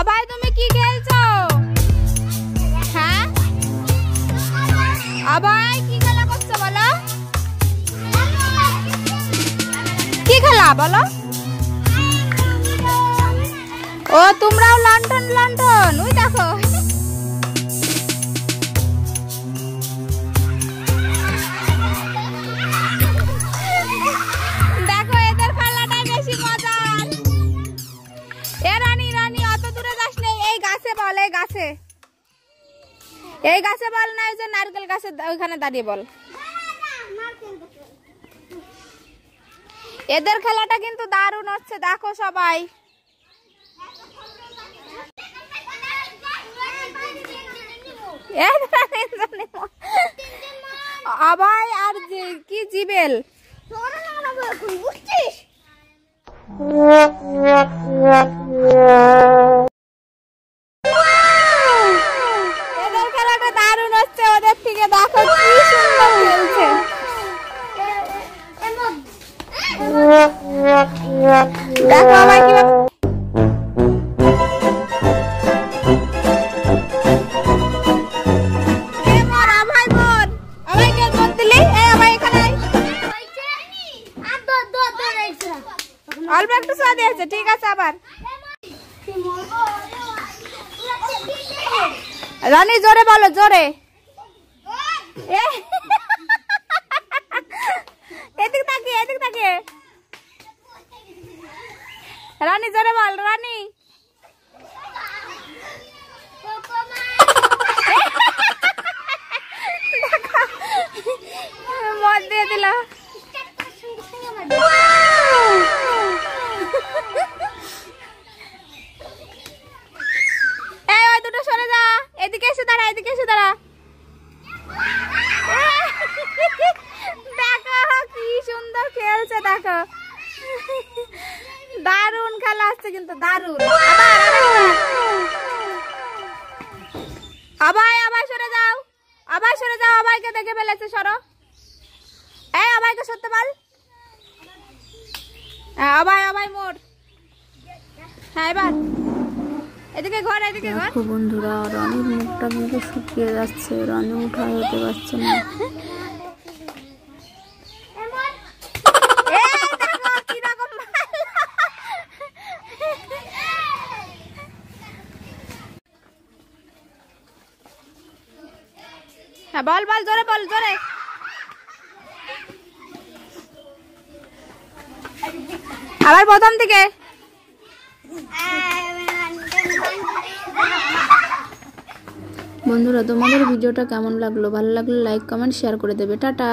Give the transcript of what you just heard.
আবাই তুমি কি খেলছো? হ্যাঁ আবাই কি খেলা করছো বলো? কি খেলা বলো? ও তোমরাও লন্ঠন লন্ঠন ওই দেখো। দেখো এদের খেলাটাই বেশি মজার। এ রানী রানী অত দূরে যাস না, এই গাছে বল, এই গাছে, এই গাছে বল না, ওই যে নারকেল গাছে ওইখানে দাঁড়িয়ে বল। এদের খেলাটা কিন্তু দারুণ হচ্ছে, দেখো সবাই। আবাই আর কি জিবেল এদের খেলাটা দারুণ হচ্ছে, ওদের থেকে দেখো কি সুন্দর খেলছে। দেখো আবাই কিভাবে অল্প একটু সোয়া দিয়েছে, ঠিক আছে। আবার রানী জোরে বলো, জোরে। এদিক তাকিয়ে, এদিক তাকিয়ে রানী জোরে বল, রানী। মদ দিয়ে দিল। এদিকে এসে দাঁড়া, এদিকে এসে দাঁড়া। দেখো কি সুন্দর খেলছে, দেখো দারুণ খেলা আসছে কিন্তু, দারুণ। আবাই আবাই সরে যাও, আবাই সরে যাও, আবাইকে দেখে ফেলেছে, সরো। এই আবাইকে সরতে বল। আবাই আবাই মোর। হ্যাঁ এবার এদিকে ঘর, এদিকে ঘর। দেখো বন্ধুরা, রানীর মুখটা কিন্তু শুকিয়ে যাচ্ছে, রানী উঠা হতে পারছে না। হ্যাঁ বল বল, জোরে বল, জোরে। আবার প্রথম থেকে। বন্ধুরা তোমাদের ভিডিওটা কেমন লাগলো? ভালো লাগলে লাইক কমেন্ট শেয়ার করে দেবে। টাটা।